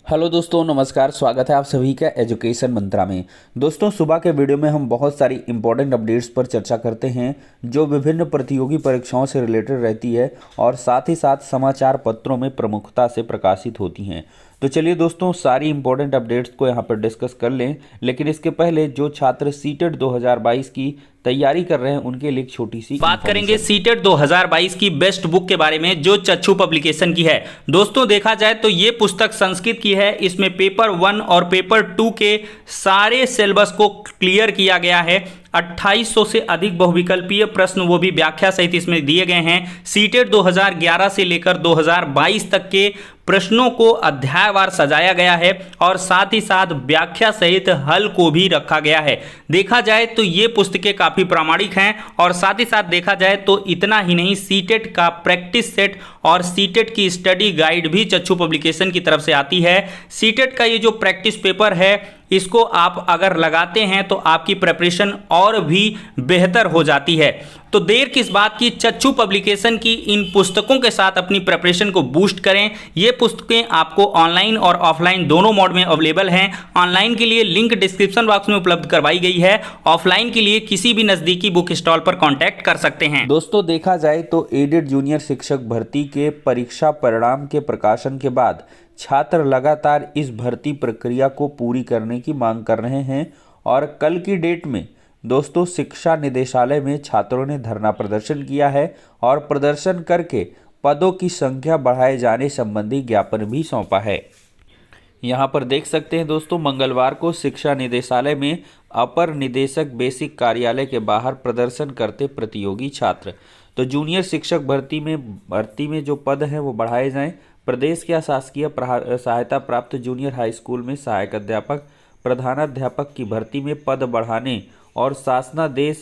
Hello दोस्तों, नमस्कार। स्वागत है आप सभी का एजुकेशन मंत्रा में। दोस्तों, सुबह के वीडियो में हम बहुत सारी इंपॉर्टेंट अपडेट्स पर चर्चा करते हैं जो विभिन्न प्रतियोगी परीक्षाओं से रिलेटेड रहती है और साथ ही साथ समाचार पत्रों में प्रमुखता से प्रकाशित होती हैं। तो चलिए दोस्तों, सारी इंपॉर्टेंट अपडेट्स को यहाँ पर डिस्कस कर लें। लेकिन इसके पहले जो छात्र सीटेट 2022 की तैयारी कर रहे हैं उनके लिए एक छोटी सी बात करेंगे सीटेट 2022 की बेस्ट बुक के बारे में जो चक्षु पब्लिकेशन की है। दोस्तों, देखा जाए तो ये पुस्तक संस्कृत की है। इसमें पेपर 1 और पेपर 2 के सारे सिलेबस को क्लियर किया गया है। 2800 से अधिक बहुविकल्पीय प्रश्न, वो भी व्याख्या सहित इसमें दिए गए हैं। सीटेट 2011 से लेकर 2022 तक के प्रश्नों को अध्यायवार सजाया गया है और साथ ही साथ व्याख्या सहित हल को भी रखा गया है। देखा जाए तो ये पुस्तकें काफ़ी प्रामाणिक हैं और साथ ही साथ देखा जाए तो इतना ही नहीं, सीटेट का प्रैक्टिस सेट और सीटेट की स्टडी गाइड भी चक्षु पब्लिकेशन की तरफ से आती है। सीटेट का ये जो प्रैक्टिस पेपर है, इसको आप अगर लगाते हैं तो आपकी प्रिपरेशन और भी बेहतर हो जाती है। तो देर किस बात की, चक्षु पब्लिकेशन की इन पुस्तकों के साथ अपनी प्रिपरेशन को बूस्ट करें। ये पुस्तकें आपको ऑनलाइन और ऑफलाइन दोनों मोड में अवेलेबल हैं। ऑनलाइन के लिए लिंक डिस्क्रिप्शन बॉक्स में उपलब्ध करवाई गई है। ऑफलाइन के लिए किसी भी नज़दीकी बुक स्टॉल पर कॉन्टैक्ट कर सकते हैं। दोस्तों, देखा जाए तो एडेड जूनियर शिक्षक भर्ती के परीक्षा परिणाम के प्रकाशन के बाद छात्र लगातार इस भर्ती प्रक्रिया को पूरी करने की मांग कर रहे हैं और कल की डेट में दोस्तों शिक्षा निदेशालय में छात्रों ने धरना प्रदर्शन किया है और प्रदर्शन करके पदों की संख्या बढ़ाए जाने संबंधी ज्ञापन भी सौंपा है। यहाँ पर देख सकते हैं दोस्तों, मंगलवार को शिक्षा निदेशालय में अपर निदेशक बेसिक कार्यालय के बाहर प्रदर्शन करते प्रतियोगी छात्र। तो जूनियर शिक्षक भर्ती में जो पद हैं वो बढ़ाए जाएं। प्रदेश के शासकीय सहायता प्राप्त जूनियर हाई स्कूल में सहायक अध्यापक, प्रधानाध्यापक की भर्ती में पद बढ़ाने और शासनादेश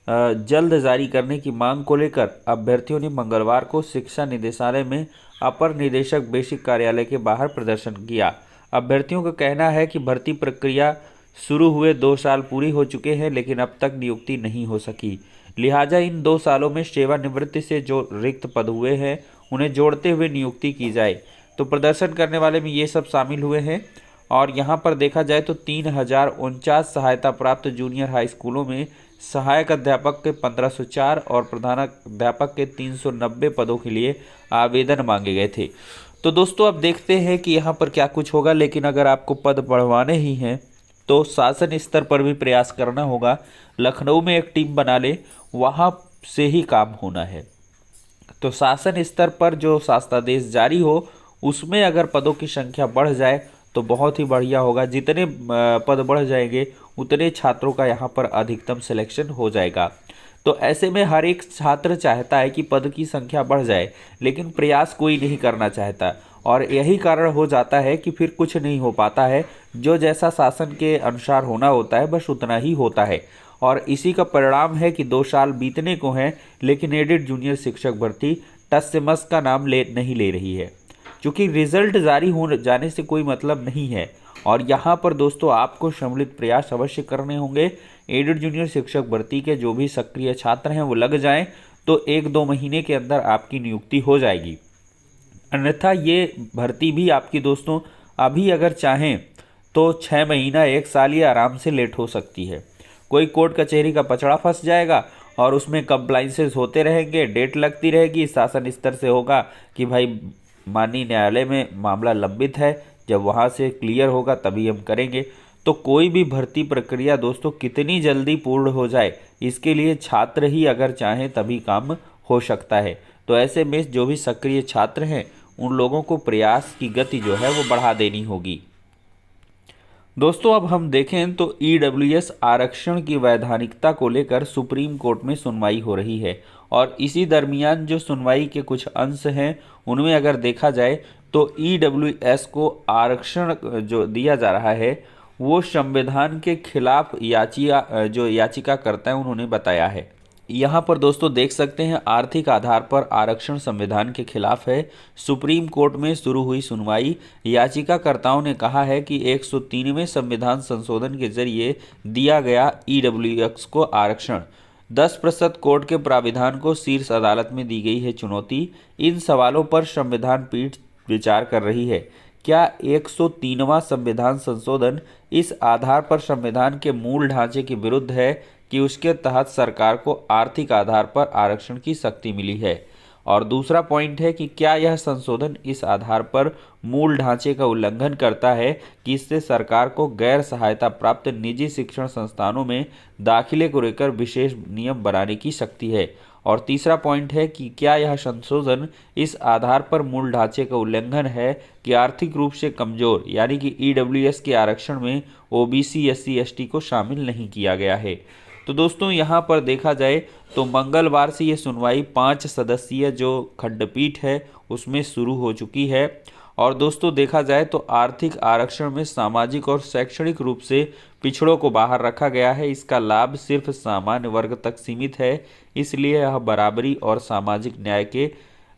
जल्द जारी करने की मांग को लेकर अभ्यर्थियों ने मंगलवार को शिक्षा निदेशालय में अपर निदेशक बेसिक कार्यालय के बाहर प्रदर्शन किया। अभ्यर्थियों का कहना है कि भर्ती प्रक्रिया शुरू हुए 2 साल पूरी हो चुके हैं, लेकिन अब तक नियुक्ति नहीं हो सकी। लिहाजा इन 2 सालों में सेवानिवृत्ति से जो रिक्त पद हुए हैं उन्हें जोड़ते हुए नियुक्ति की जाए। तो प्रदर्शन करने वाले में ये सब शामिल हुए हैं। और यहाँ पर देखा जाए तो 3049 सहायता प्राप्त जूनियर हाई स्कूलों में सहायक अध्यापक के 1504 और प्रधानाध्यापक के 390 पदों के लिए आवेदन मांगे गए थे। तो दोस्तों, अब देखते हैं कि यहाँ पर क्या कुछ होगा। लेकिन अगर आपको पद बढ़वाने ही हैं तो शासन स्तर पर भी प्रयास करना होगा। लखनऊ में एक टीम बना ले, वहाँ से ही काम होना है। तो शासन स्तर पर जो शासनादेश जारी हो उसमें अगर पदों की संख्या बढ़ जाए तो बहुत ही बढ़िया होगा। जितने पद बढ़ जाएंगे उतने छात्रों का यहाँ पर अधिकतम सिलेक्शन हो जाएगा। तो ऐसे में हर एक छात्र चाहता है कि पद की संख्या बढ़ जाए, लेकिन प्रयास कोई नहीं करना चाहता और यही कारण हो जाता है कि फिर कुछ नहीं हो पाता है। जो जैसा शासन के अनुसार होना होता है बस उतना ही होता है और इसी का परिणाम है कि 2 साल बीतने को हैं, लेकिन एडेड जूनियर शिक्षक भर्ती टस से मस का नाम नहीं ले रही है, क्योंकि रिजल्ट जारी हो जाने से कोई मतलब नहीं है। और यहाँ पर दोस्तों आपको सम्मिलित प्रयास अवश्य करने होंगे। एडेड जूनियर शिक्षक भर्ती के जो भी सक्रिय छात्र हैं वो लग जाएं तो 1-2 महीने के अंदर आपकी नियुक्ति हो जाएगी। अन्यथा ये भर्ती भी आपकी दोस्तों अभी अगर चाहें तो 6 महीना 1 साल ये आराम से लेट हो सकती है। कोई कोर्ट कचहरी का पचड़ा फंस जाएगा और उसमें कंप्लाइंसेस होते रहेंगे, डेट लगती रहेगी। शासन स्तर से होगा कि भाई माननीय न्यायालय में मामला लंबित है, जब वहाँ से क्लियर होगा तभी हम करेंगे। तो कोई भी भर्ती प्रक्रिया दोस्तों कितनी जल्दी पूर्ण हो जाए, इसके लिए छात्र ही अगर चाहें तभी काम हो सकता है। तो ऐसे में जो भी सक्रिय छात्र हैं उन लोगों को प्रयास की गति जो है वो बढ़ा देनी होगी। दोस्तों, अब हम देखें तो ईडब्ल्यूएस आरक्षण की वैधानिकता को लेकर सुप्रीम कोर्ट में सुनवाई हो रही है और इसी दरमियान जो सुनवाई के कुछ अंश हैं उनमें अगर देखा जाए तो ईडब्ल्यूएस को आरक्षण जो दिया जा रहा है वो संविधान के खिलाफ याचिकाकर्ता हैं उन्होंने बताया है। यहाँ पर दोस्तों देख सकते हैं, आर्थिक आधार पर आरक्षण संविधान के खिलाफ है। सुप्रीम कोर्ट में शुरू हुई सुनवाई। याचिकाकर्ताओं ने कहा है कि 103वें संविधान संशोधन के जरिए दिया गया ईडब्ल्यूएस को आरक्षण 10% कोर्ट के प्राविधान को शीर्ष अदालत में दी गई है चुनौती। इन सवालों पर संविधान पीठ विचार कर रही है। क्या 103वां संविधान संशोधन इस आधार पर संविधान के मूल ढांचे के विरुद्ध है कि उसके तहत सरकार को आर्थिक आधार पर आरक्षण की शक्ति मिली है? और दूसरा पॉइंट है कि क्या यह संशोधन इस आधार पर मूल ढांचे का उल्लंघन करता है कि इससे सरकार को गैर सहायता प्राप्त निजी शिक्षण संस्थानों में दाखिले को लेकर विशेष नियम बनाने की शक्ति है? और तीसरा पॉइंट है कि क्या यह संशोधन इस आधार पर मूल ढांचे का उल्लंघन है कि आर्थिक रूप से कमजोर यानी कि ईडब्ल्यूएस के आरक्षण में ओबीसी, एससी, एसटी को शामिल नहीं किया गया है? तो दोस्तों यहाँ पर देखा जाए तो मंगलवार से ये सुनवाई 5 सदस्यीय जो खंडपीठ है उसमें शुरू हो चुकी है। और दोस्तों देखा जाए तो आर्थिक आरक्षण में सामाजिक और शैक्षणिक रूप से पिछड़ों को बाहर रखा गया है। इसका लाभ सिर्फ सामान्य वर्ग तक सीमित है, इसलिए यह बराबरी और सामाजिक न्याय के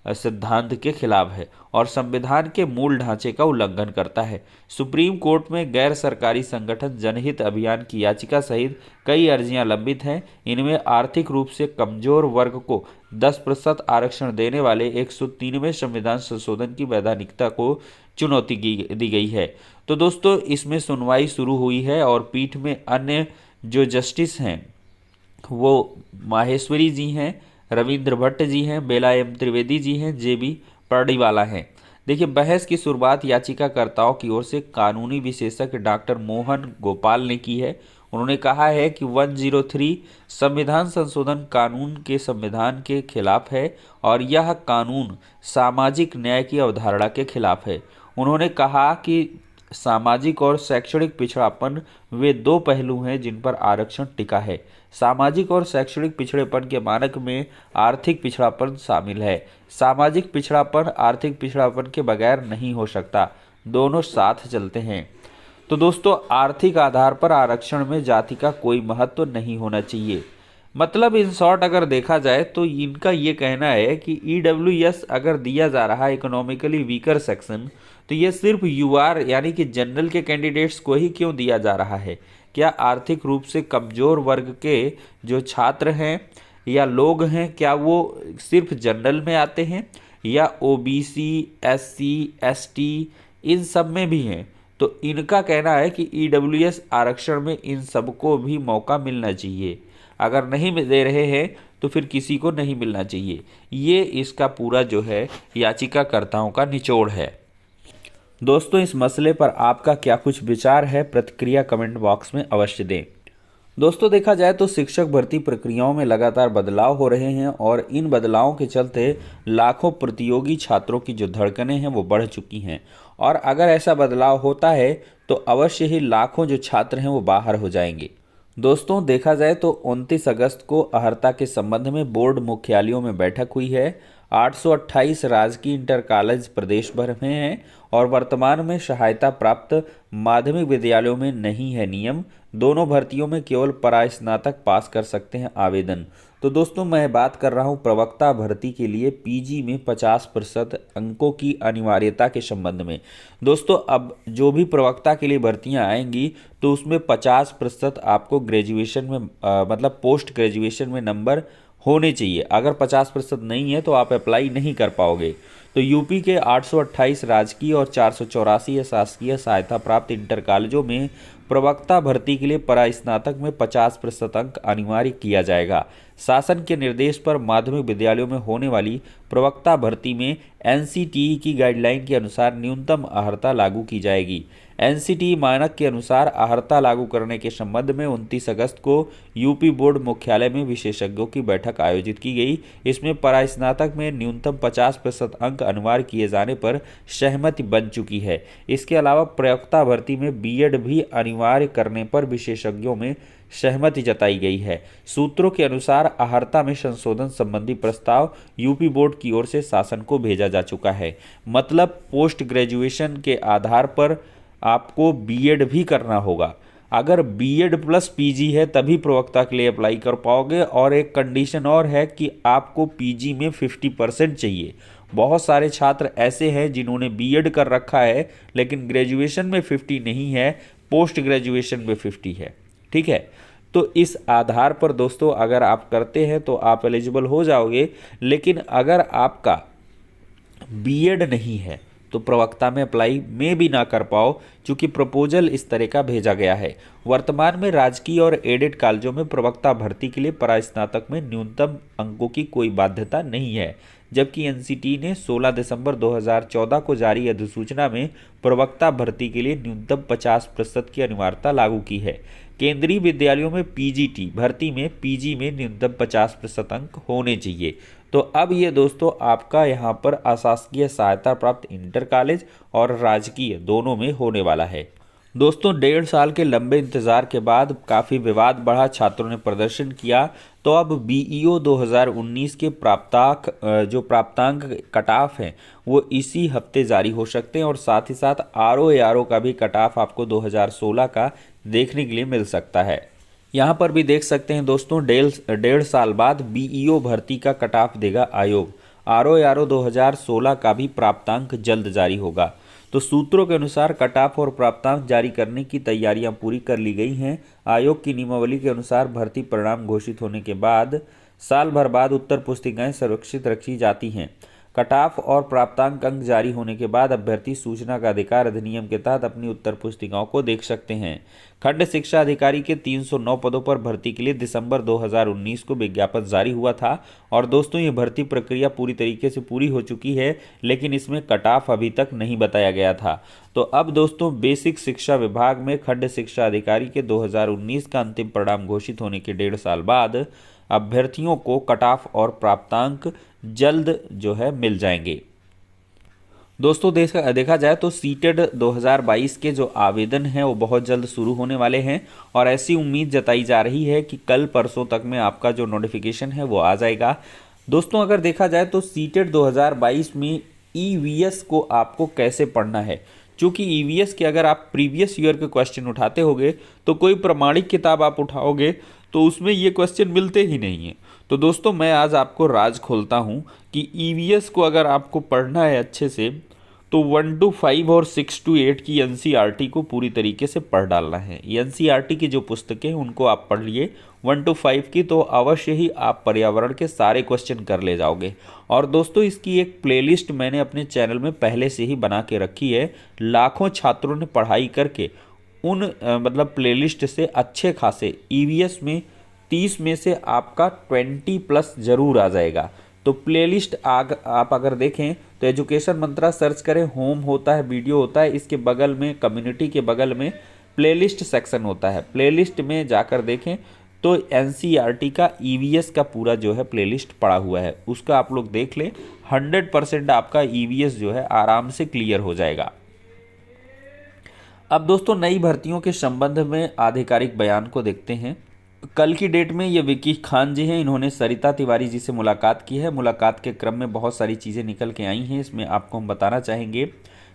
सिद्धांत के खिलाफ है और संविधान के मूल ढांचे का उल्लंघन करता है। सुप्रीम कोर्ट में गैर सरकारी संगठन जनहित अभियान की याचिका सहित कई अर्जियां लंबित हैं। इनमें आर्थिक रूप से कमजोर वर्ग को 10% आरक्षण देने वाले 103वें संविधान संशोधन की वैधानिकता को चुनौती दी गई है। तो दोस्तों इसमें सुनवाई शुरू हुई है और पीठ में अन्य जो जस्टिस हैं वो माहेश्वरी जी हैं, रविंद्र भट्ट जी हैं, बेला एम त्रिवेदी जी हैं, जेबी पर्डीवाला हैं। देखिए बहस की शुरुआत याचिकाकर्ताओं की ओर से कानूनी विशेषज्ञ डॉक्टर मोहन गोपाल ने की है। उन्होंने कहा है कि 103 संविधान संशोधन कानून के संविधान के खिलाफ है और यह कानून सामाजिक न्याय की अवधारणा के खिलाफ है। उन्होंने कहा कि सामाजिक और शैक्षणिक पिछड़ापन वे दो पहलू हैं जिन पर आरक्षण टिका है। सामाजिक और शैक्षणिक पिछड़ेपन के मानक में आर्थिक पिछड़ापन शामिल है। सामाजिक पिछड़ापन आर्थिक पिछड़ापन के बगैर नहीं हो सकता, दोनों साथ चलते हैं। तो दोस्तों आर्थिक आधार पर आरक्षण में जाति का कोई महत्व नहीं होना चाहिए। मतलब इन शॉर्ट अगर देखा जाए तो इनका ये कहना है कि ईडब्ल्यूएस अगर दिया जा रहा है इकोनॉमिकली वीकर सेक्शन, तो ये सिर्फ यूआर यानी कि जनरल के कैंडिडेट्स को ही क्यों दिया जा रहा है? क्या आर्थिक रूप से कमजोर वर्ग के जो छात्र हैं या लोग हैं क्या वो सिर्फ जनरल में आते हैं या ओबीसी, एससी, एसटी इन सब में भी हैं? तो इनका कहना है कि ईडब्ल्यूएस आरक्षण में इन सबको भी मौका मिलना चाहिए। अगर नहीं दे रहे हैं तो फिर किसी को नहीं मिलना चाहिए। ये इसका पूरा जो है याचिकाकर्ताओं का निचोड़ है। दोस्तों इस मसले पर आपका क्या कुछ विचार है, प्रतिक्रिया कमेंट बॉक्स में अवश्य दें। दोस्तों देखा जाए तो शिक्षक भर्ती प्रक्रियाओं में लगातार बदलाव हो रहे हैं और इन बदलावों के चलते लाखों प्रतियोगी छात्रों की जो धड़कनें हैं वो बढ़ चुकी हैं और अगर ऐसा बदलाव होता है तो अवश्य ही लाखों जो छात्र हैं वो बाहर हो जाएंगे। दोस्तों देखा जाए तो 29 अगस्त को अहर्ता के संबंध में बोर्ड मुख्यालयों में बैठक हुई है। 828 राजकीय इंटर कॉलेज प्रदेश भर में हैं और वर्तमान में सहायता प्राप्त माध्यमिक विद्यालयों में नहीं है नियम। दोनों भर्तियों में केवल परास्नातक पास कर सकते हैं आवेदन। तो दोस्तों मैं बात कर रहा हूं प्रवक्ता भर्ती के लिए पीजी में 50% अंकों की अनिवार्यता के संबंध में। दोस्तों अब जो भी प्रवक्ता के लिए भर्तियां आएंगी तो उसमें 50% आपको ग्रेजुएशन में मतलब पोस्ट ग्रेजुएशन में नंबर होने चाहिए। अगर 50% नहीं है तो आप अप्लाई नहीं कर पाओगे। तो यूपी के 828 राजकीय और 484 शासकीय सहायता प्राप्त इंटर कॉलेजों में प्रवक्ता भर्ती के लिए परास्नातक में 50% अंक अनिवार्य किया जाएगा। शासन के निर्देश पर माध्यमिक विद्यालयों में होने वाली प्रवक्ता भर्ती में एनसीटीई की गाइडलाइन के अनुसार न्यूनतम अर्हता लागू की जाएगी। एनसीटीई मानक के अनुसार अर्हता लागू करने के संबंध में 29 अगस्त को यूपी बोर्ड मुख्यालय में विशेषज्ञों की बैठक आयोजित की गई। इसमें परास्नातक में न्यूनतम 50% अंक अनिवार्य किए जाने पर सहमति बन चुकी है। इसके अलावा प्रवक्ता भर्ती में बीएड भी अनिवार्य करने पर विशेषज्ञों में सहमति जताई गई है। सूत्रों के अनुसार अर्हता में संशोधन संबंधी प्रस्ताव यूपी बोर्ड की ओर से शासन को भेजा जा चुका है। मतलब पोस्ट ग्रेजुएशन के आधार पर आपको बीएड भी करना होगा। अगर बीएड प्लस पीजी है तभी प्रवक्ता के लिए अप्लाई कर पाओगे और एक कंडीशन और है कि आपको पीजी में 50% चाहिए। बहुत सारे छात्र ऐसे हैं जिन्होंने बीएड कर रखा है लेकिन ग्रेजुएशन में 50 नहीं है, पोस्ट ग्रेजुएशन में 50 है। ठीक है, तो इस आधार पर दोस्तों अगर आप करते हैं तो आप एलिजिबल हो जाओगे। लेकिन अगर आपका बीएड नहीं है तो प्रवक्ता में अप्लाई में भी ना कर पाओ, क्योंकि प्रपोजल इस तरह का भेजा गया है। वर्तमान में राजकीय और एडेड कॉलेजों में प्रवक्ता भर्ती के लिए परास्नातक में न्यूनतम अंकों की कोई बाध्यता नहीं है, जबकि एनसीटी ने 16 दिसंबर 2014 को जारी अधिसूचना में प्रवक्ता भर्ती के लिए न्यूनतम 50% की अनिवार्यता लागू की है। केंद्रीय विद्यालयों में पीजीटी भर्ती में पीजी में न्यूनतम 50% अंक होने चाहिए। तो अब ये दोस्तों आपका यहाँ पर अशासकीय सहायता प्राप्त इंटर कॉलेज और राजकीय दोनों में होने वाला है। दोस्तों 1.5 साल के लंबे इंतजार के बाद काफ़ी विवाद बढ़ा, छात्रों ने प्रदर्शन किया, तो अब बीईओ 2019 के प्राप्तांक कट ऑफ हैं वो इसी हफ्ते जारी हो सकते हैं, और साथ ही साथ आरओ का भी कट ऑफ आपको 2016 का देखने के लिए मिल सकता है। यहाँ पर भी देख सकते हैं दोस्तों 1.5 साल बाद बीईओ भर्ती का कट ऑफ देगा आयोग। आरओ 2016 का भी प्राप्तांक जल्द जारी होगा। तो सूत्रों के अनुसार कट ऑफ और प्राप्तांक जारी करने की तैयारियां पूरी कर ली गई हैं। आयोग की नियमावली के अनुसार भर्ती परिणाम घोषित होने के बाद साल भर बाद उत्तर पुस्तिकाएं सुरक्षित रखी जाती हैं। कट ऑफ और प्राप्तांक अंक जारी होने के बाद अभ्यर्थी सूचना का अधिकार अधिनियम के तहत अपनी उत्तर पुस्तिकाओं को देख सकते हैं। खंड शिक्षा अधिकारी के 309 पदों पर भर्ती के लिए दिसंबर 2019 को विज्ञापन जारी हुआ था, और दोस्तों ये भर्ती प्रक्रिया पूरी तरीके से पूरी हो चुकी है, लेकिन इसमें कट ऑफ अभी तक नहीं बताया गया था। तो अब दोस्तों बेसिक शिक्षा विभाग में खंड शिक्षा अधिकारी के 2019 का अंतिम परिणाम घोषित होने के 1.5 साल बाद अभ्यर्थियों को कट ऑफ और प्राप्तांक जल्द जो है मिल जाएंगे। दोस्तों देखा जाए तो सीटेड 2022 के जो आवेदन हैं वो बहुत जल्द शुरू होने वाले हैं, और ऐसी उम्मीद जताई जा रही है कि कल परसों तक में आपका जो नोटिफिकेशन है वो आ जाएगा। दोस्तों अगर देखा जाए तो सीटेड 2022 में ईवीएस को आपको कैसे पढ़ना है, क्योंकि ईवीएस के अगर आप प्रीवियस ईयर के क्वेश्चन उठाते होगे तो कोई प्रमाणिक किताब आप उठाओगे तो उसमें ये क्वेश्चन मिलते ही नहीं हैं। तो दोस्तों मैं आज आपको राज खोलता हूँ कि ईवीएस को अगर आपको पढ़ना है अच्छे से तो 1 to 5 और 6 to 8 की एनसीईआरटी को पूरी तरीके से पढ़ डालना है। एनसीईआरटी की जो पुस्तकें उनको आप पढ़ लिए 1 to 5 की, तो अवश्य ही आप पर्यावरण के सारे क्वेश्चन कर ले जाओगे। और दोस्तों इसकी एक प्लेलिस्ट मैंने अपने चैनल में पहले से ही बना के रखी है। लाखों छात्रों ने पढ़ाई करके उन प्लेलिस्ट से अच्छे खासे ईवीएस में 30 में से आपका 20+ जरूर आ जाएगा। तो प्लेलिस्ट आप अगर देखें तो एजुकेशन मंत्रा सर्च करें, होम होता है, वीडियो होता है, इसके बगल में कम्युनिटी के बगल में प्लेलिस्ट सेक्शन होता है। प्लेलिस्ट में जाकर देखें तो एनसीईआरटी का ईवीएस का पूरा जो है प्लेलिस्ट पड़ा हुआ है, उसका आप लोग देख लें। 100% आपका ईवीएस जो है आराम से क्लियर हो जाएगा। अब दोस्तों नई भर्तियों के संबंध में आधिकारिक बयान को देखते हैं। कल की डेट में ये विकी खान जी हैं, इन्होंने सरिता तिवारी जी से मुलाकात की है। मुलाकात के क्रम में बहुत सारी चीज़ें निकल के आई हैं। इसमें आपको हम बताना चाहेंगे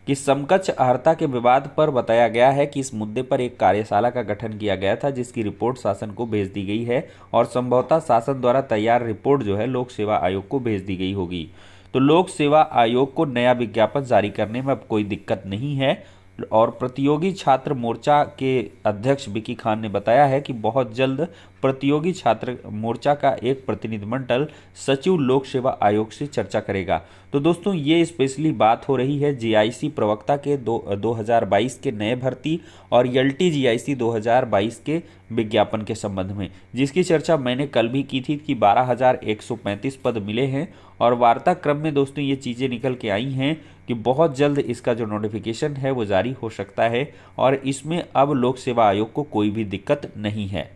कि समकक्ष अर्हता के विवाद पर बताया गया है कि इस मुद्दे पर एक कार्यशाला का गठन किया गया था, जिसकी रिपोर्ट शासन को भेज दी गई है, और संभवतः शासन द्वारा तैयार रिपोर्ट जो है लोक सेवा आयोग को भेज दी गई होगी। तो लोक सेवा आयोग को नया विज्ञापन जारी करने में अब कोई दिक्कत नहीं है। और प्रतियोगी छात्र मोर्चा के अध्यक्ष विकी खान ने बताया है कि बहुत जल्द प्रतियोगी छात्र मोर्चा का एक प्रतिनिधिमंडल सचिव लोक सेवा आयोग से चर्चा करेगा। तो दोस्तों ये स्पेशली बात हो रही है जीआईसी प्रवक्ता के 2022 के नए भर्ती और एलटी जीआईसी 2022 के विज्ञापन के संबंध में, जिसकी चर्चा मैंने कल भी की थी कि 12,135 पद मिले हैं। और वार्ता क्रम में दोस्तों ये चीज़ें निकल के आई हैं कि बहुत जल्द इसका जो नोटिफिकेशन है वो जारी हो सकता है, और इसमें अब लोक सेवा आयोग को कोई भी दिक्कत नहीं है।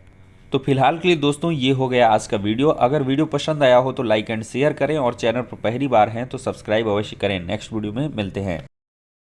तो फिलहाल के लिए दोस्तों ये हो गया आज का वीडियो। अगर वीडियो पसंद आया हो तो लाइक एंड शेयर करें, और चैनल पर पहली बार हैं तो सब्सक्राइब अवश्य करें। नेक्स्ट वीडियो में मिलते हैं।